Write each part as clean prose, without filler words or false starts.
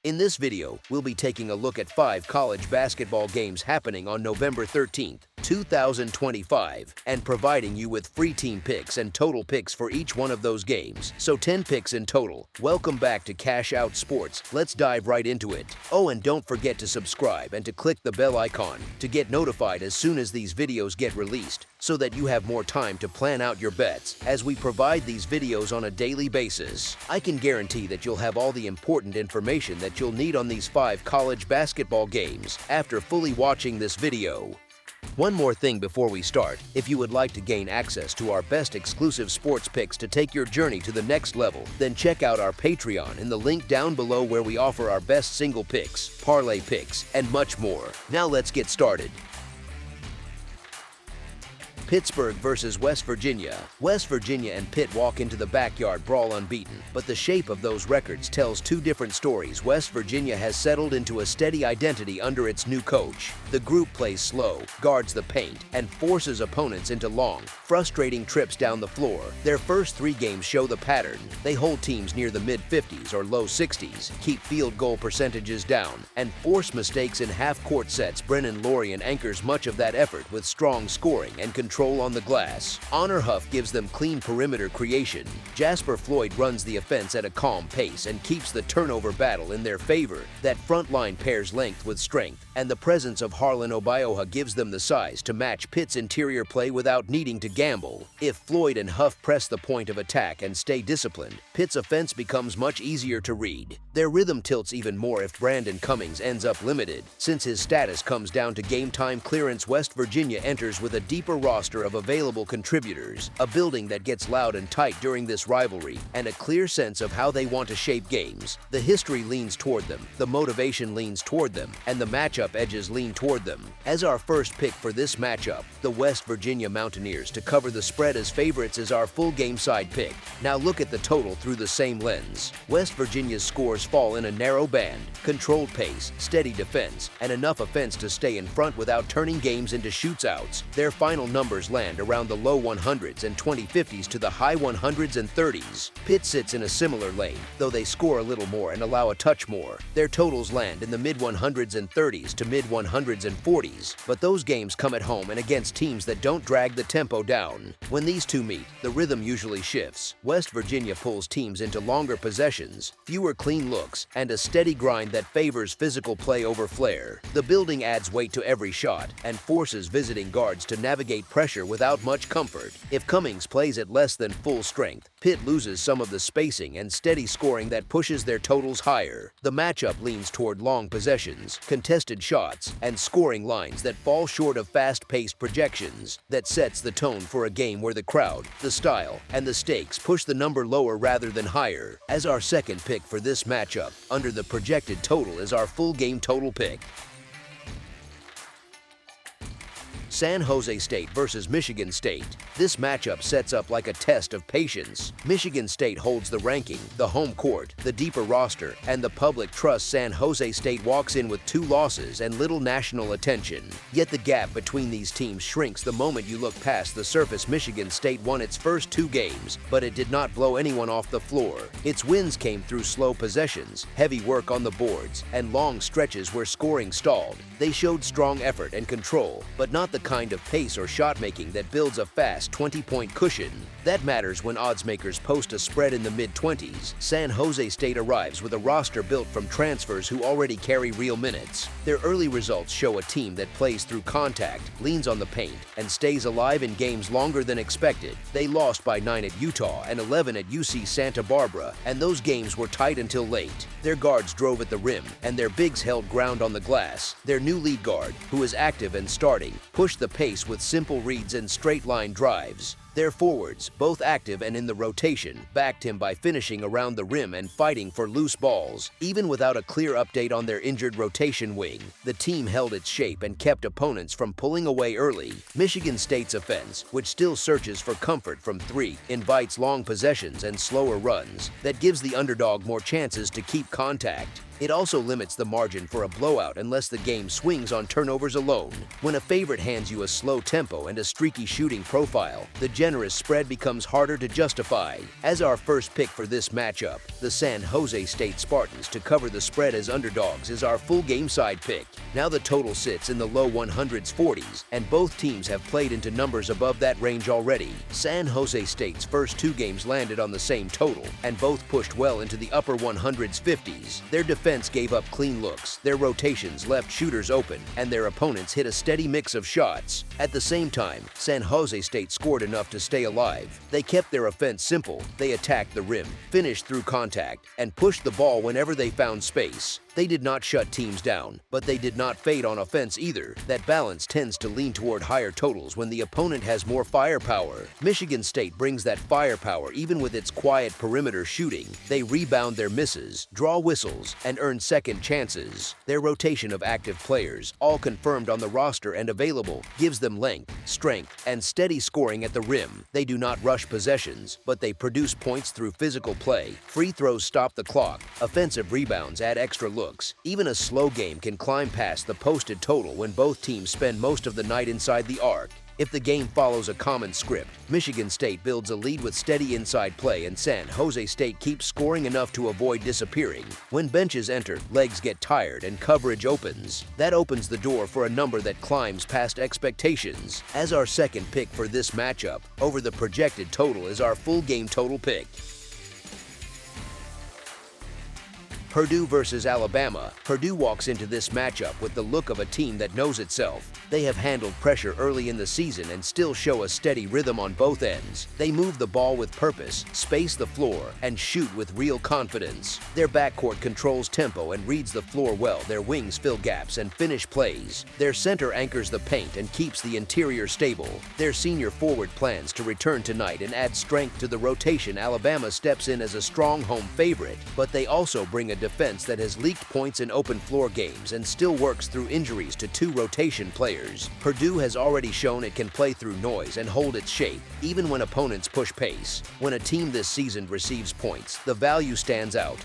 In this video, we'll be taking a look at 5 college basketball games happening on November 13th, 2025, and providing you with free team picks and total picks for each one of those games. So 10 picks in total. Welcome back to Cash Out Sports. Let's dive right into it. Oh, and don't forget to subscribe and to click the bell icon to get notified as soon as these videos get released, so that you have more time to plan out your bets as we provide these videos on a daily basis. I can guarantee that you'll have all the important information that you'll need on these 5 college basketball games after fully watching this video. One more thing before we start: if you would like to gain access to our best exclusive sports picks to take your journey to the next level, then check out our Patreon in the link down below, where we offer our best single picks, parlay picks, and much more. Now let's get started. Pittsburgh versus West Virginia. West Virginia and Pitt walk into the backyard brawl unbeaten, but the shape of those records tells 2 different stories. West Virginia has settled into a steady identity under its new coach. The group plays slow, guards the paint, and forces opponents into long, frustrating trips down the floor. Their first 3 games show the pattern. They hold teams near the mid-50s or low 60s, keep field goal percentages down, and force mistakes in half-court sets. Brennan Lorian anchors much of that effort with strong scoring and control on the glass. Honor Huff gives them clean perimeter creation. Jasper Floyd runs the offense at a calm pace and keeps the turnover battle in their favor. That front line pairs length with strength, and the presence of Harlan Obioha gives them the size to match Pitt's interior play without needing to gamble. If Floyd and Huff press the point of attack and stay disciplined, Pitt's offense becomes much easier to read. Their rhythm tilts even more if Brandon Cummings ends up limited. Since his status comes down to game time clearance, West Virginia enters with a deeper roster of available contributors, a building that gets loud and tight during this rivalry, and a clear sense of how they want to shape games. The history leans toward them, the motivation leans toward them, and the matchup edges lean toward them. As our first pick for this matchup, the West Virginia Mountaineers to cover the spread as favorites is our full game side pick. Now look at the total through the same lens. West Virginia's scores fall in a narrow band: controlled pace, steady defense, and enough offense to stay in front without turning games into shootouts. Their final numbers land around the low 100s and 2050s to the high 100s and 30s. Pitt sits in a similar lane, though they score a little more and allow a touch more. Their totals land in the mid 100s and 30s to mid 100s and 40s, but those games come at home and against teams that don't drag the tempo down. When these two meet, the rhythm usually shifts. West Virginia pulls teams into longer possessions, fewer clean looks, and a steady grind that favors physical play over flair. The building adds weight to every shot and forces visiting guards to navigate pressure without much comfort. If Cummings plays at less than full strength, Pitt loses some of the spacing and steady scoring that pushes their totals higher. The matchup leans toward long possessions, contested shots, and scoring lines that fall short of fast-paced projections. That sets the tone for a game where the crowd, the style, and the stakes push the number lower rather than higher. As our second pick for this matchup, under the projected total, is our full game total pick. San Jose State versus Michigan State. This matchup sets up like a test of patience. Michigan State holds the ranking, the home court, the deeper roster, and the public trust. San Jose State walks in with 2 losses and little national attention. Yet the gap between these teams shrinks the moment you look past the surface. Michigan State won its first 2 games, but it did not blow anyone off the floor. Its wins came through slow possessions, heavy work on the boards, and long stretches where scoring stalled. They showed strong effort and control, but not the kind of pace or shot making that builds a fast 20-point cushion. That matters when oddsmakers post a spread in the mid-20s. San Jose State arrives with a roster built from transfers who already carry real minutes. Their early results show a team that plays through contact, leans on the paint, and stays alive in games longer than expected. They lost by 9 at Utah and 11 at UC Santa Barbara, and those games were tight until late. Their guards drove at the rim, and their bigs held ground on the glass. Their new lead guard, who is active and starting, pushed the pace with simple reads and straight-line drives. Their forwards, both active and in the rotation, backed him by finishing around the rim and fighting for loose balls. Even without a clear update on their injured rotation wing, the team held its shape and kept opponents from pulling away early. Michigan State's offense, which still searches for comfort from 3, invites long possessions and slower runs. That gives the underdog more chances to keep contact. It also limits the margin for a blowout unless the game swings on turnovers alone. When a favorite hands you a slow tempo and a streaky shooting profile, the generous spread becomes harder to justify. As our first pick for this matchup, the San Jose State Spartans to cover the spread as underdogs is our full game side pick. Now the total sits in the low 100s 40s, and both teams have played into numbers above that range already. San Jose State's first two games landed on the same total, and both pushed well into the upper 100s 50s. Their defense gave up clean looks, their rotations left shooters open, and their opponents hit a steady mix of shots. At the same time, San Jose State scored enough to stay alive. They kept their offense simple, they attacked the rim, finished through contact, and pushed the ball whenever they found space. They did not shut teams down, but they did not fade on offense either. That balance tends to lean toward higher totals when the opponent has more firepower. Michigan State brings that firepower even with its quiet perimeter shooting. They rebound their misses, draw whistles, and earn second chances. Their rotation of active players, all confirmed on the roster and available, gives them length, strength, and steady scoring at the rim. They do not rush possessions, but they produce points through physical play. Free throws stop the clock. Offensive rebounds add extra looks. Even a slow game can climb past the posted total when both teams spend most of the night inside the arc. If the game follows a common script, Michigan State builds a lead with steady inside play and San Jose State keeps scoring enough to avoid disappearing. When benches enter, legs get tired and coverage opens. That opens the door for a number that climbs past expectations. As our second pick for this matchup, over the projected total is our full game total pick. Purdue versus Alabama. Purdue walks into this matchup with the look of a team that knows itself. They have handled pressure early in the season and still show a steady rhythm on both ends. They move the ball with purpose, space the floor, and shoot with real confidence. Their backcourt controls tempo and reads the floor well. Their wings fill gaps and finish plays. Their center anchors the paint and keeps the interior stable. Their senior forward plans to return tonight and add strength to the rotation. Alabama steps in as a strong home favorite, but they also bring a defense that has leaked points in open floor games and still works through injuries to two rotation players. Purdue has already shown it can play through noise and hold its shape, even when opponents push pace. When a team this season receives points, the value stands out.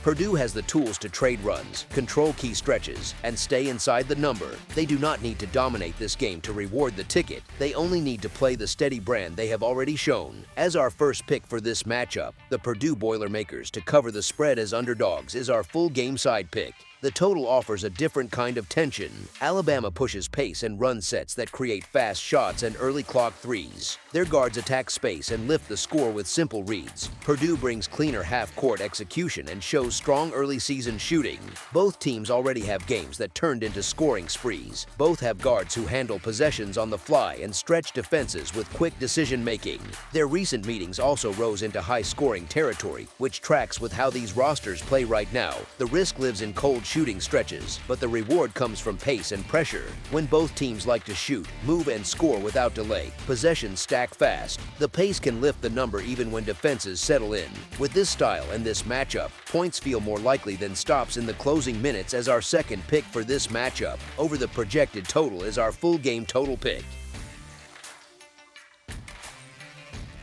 Purdue has the tools to trade runs, control key stretches, and stay inside the number. They do not need to dominate this game to reward the ticket. They only need to play the steady brand they have already shown. As our first pick for this matchup, the Purdue Boilermakers to cover the spread as underdogs is our full game side pick. The total offers a different kind of tension. Alabama pushes pace and run sets that create fast shots and early clock threes. Their guards attack space and lift the score with simple reads. Purdue brings cleaner half-court execution and shows strong early season shooting. Both teams already have games that turned into scoring sprees. Both have guards who handle possessions on the fly and stretch defenses with quick decision-making. Their recent meetings also rose into high-scoring territory, which tracks with how these rosters play right now. The risk lives in cold shooting stretches, but the reward comes from pace and pressure. When both teams like to shoot, move, and score without delay, possessions stack fast. The pace can lift the number even when defenses settle in. With this style and this matchup, points feel more likely than stops in the closing minutes. As our second pick for this matchup, over the projected total is our full game total pick.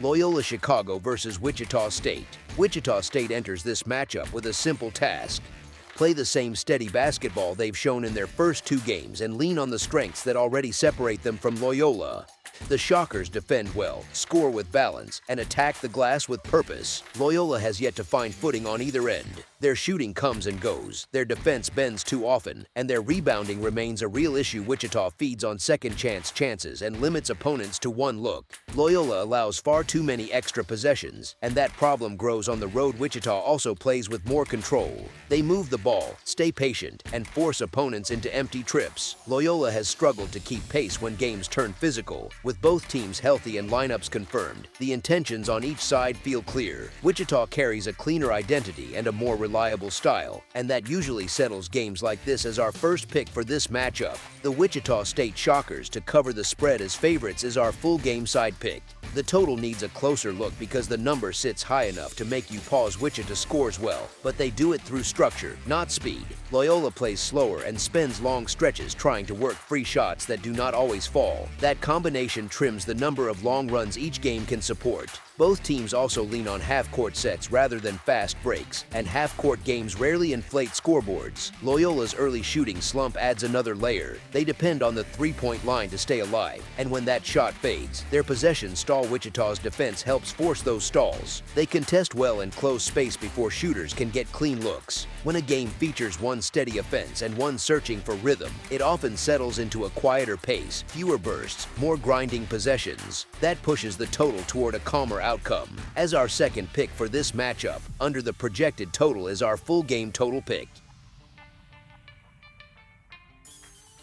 Loyola Chicago versus Wichita State. Wichita State enters this matchup with a simple task. Play the same steady basketball they've shown in their first two games and lean on the strengths that already separate them from Loyola. The Shockers defend well, score with balance, and attack the glass with purpose. Loyola has yet to find footing on either end. Their shooting comes and goes, their defense bends too often, and their rebounding remains a real issue. Wichita feeds on second chances and limits opponents to one look. Loyola allows far too many extra possessions, and that problem grows on the road. Wichita also plays with more control. They move the ball, stay patient, and force opponents into empty trips. Loyola has struggled to keep pace when games turn physical. With both teams healthy and lineups confirmed, the intentions on each side feel clear. Wichita carries a cleaner identity and a more reliable style, and that usually settles games like this. As our first pick for this matchup, the Wichita State Shockers to cover the spread as favorites is our full game side pick. The total needs a closer look because the number sits high enough to make you pause. Wichita scores well, but they do it through structure, not speed. Loyola plays slower and spends long stretches trying to work free shots that do not always fall. That combination trims the number of long runs each game can support. Both teams also lean on half-court sets rather than fast breaks, and half-court games rarely inflate scoreboards. Loyola's early shooting slump adds another layer. They depend on the three-point line to stay alive, and when that shot fades, their possessions stall. Wichita's defense helps force those stalls. They contest well in close space before shooters can get clean looks. When a game features one steady offense and one searching for rhythm, it often settles into a quieter pace, fewer bursts, more grinding possessions. That pushes the total toward a calmer outcome. As our second pick for this matchup, under the projected total is our full game total pick.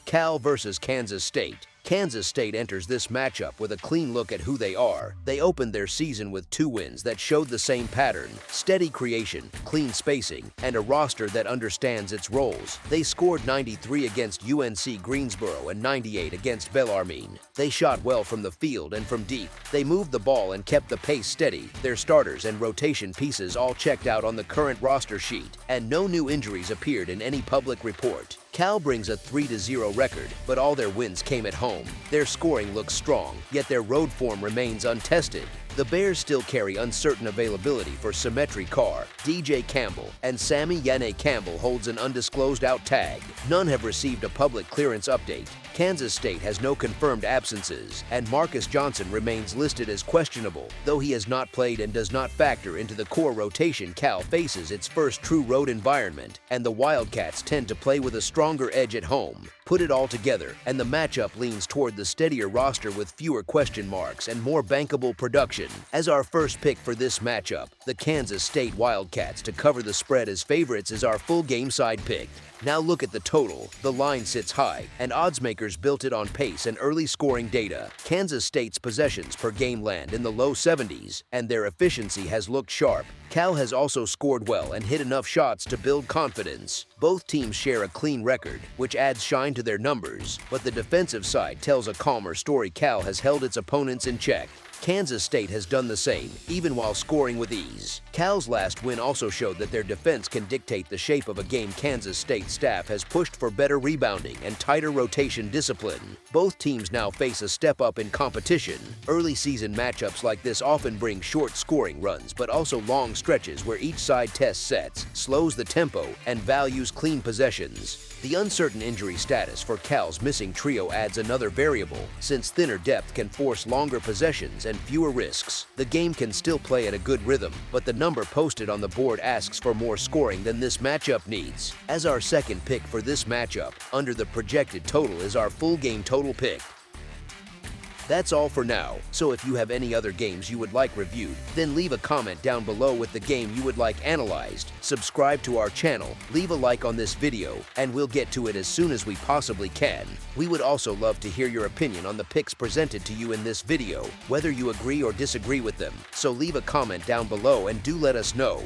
Cal versus Kansas State. Kansas State enters this matchup with a clean look at who they are. They opened their season with 2 wins that showed the same pattern: steady creation, clean spacing, and a roster that understands its roles. They scored 93 against UNC Greensboro and 98 against Bellarmine. They shot well from the field and from deep. They moved the ball and kept the pace steady. Their starters and rotation pieces all checked out on the current roster sheet, and no new injuries appeared in any public report. Cal brings a 3-0 record, but all their wins came at home. Their scoring looks strong, yet their road form remains untested. The Bears still carry uncertain availability for Symmetry Carr, DJ Campbell, and Sammy Yane Campbell holds an undisclosed out tag. None have received a public clearance update. Kansas State has no confirmed absences, and Marcus Johnson remains listed as questionable, though he has not played and does not factor into the core rotation. Cal faces its first true road environment, and the Wildcats tend to play with a stronger edge at home. Put it all together, and the matchup leans toward the steadier roster with fewer question marks and more bankable production. As our first pick for this matchup, the Kansas State Wildcats to cover the spread as favorites is our full game side pick. Now look at the total. The line sits high, and oddsmakers built it on pace and early scoring data. Kansas State's possessions per game land in the low 70s, and their efficiency has looked sharp. Cal has also scored well and hit enough shots to build confidence. Both teams share a clean record, which adds shine to their numbers, but the defensive side tells a calmer story. Cal has held its opponents in check. Kansas State has done the same, even while scoring with ease. Cal's last win also showed that their defense can dictate the shape of a game. Kansas State's staff has pushed for better rebounding and tighter rotation discipline. Both teams now face a step up in competition. Early season matchups like this often bring short scoring runs, but also long stretches where each side tests sets, slows the tempo, and values clean possessions. The uncertain injury status for Cal's missing trio adds another variable, since thinner depth can force longer possessions and fewer risks. The game can still play at a good rhythm, but the number posted on the board asks for more scoring than this matchup needs. As our second pick for this matchup, under the projected total is our full game total pick. That's all for now, so if you have any other games you would like reviewed, then leave a comment down below with the game you would like analyzed. Subscribe to our channel, leave a like on this video, and we'll get to it as soon as we possibly can. We would also love to hear your opinion on the picks presented to you in this video, whether you agree or disagree with them, so leave a comment down below and do let us know.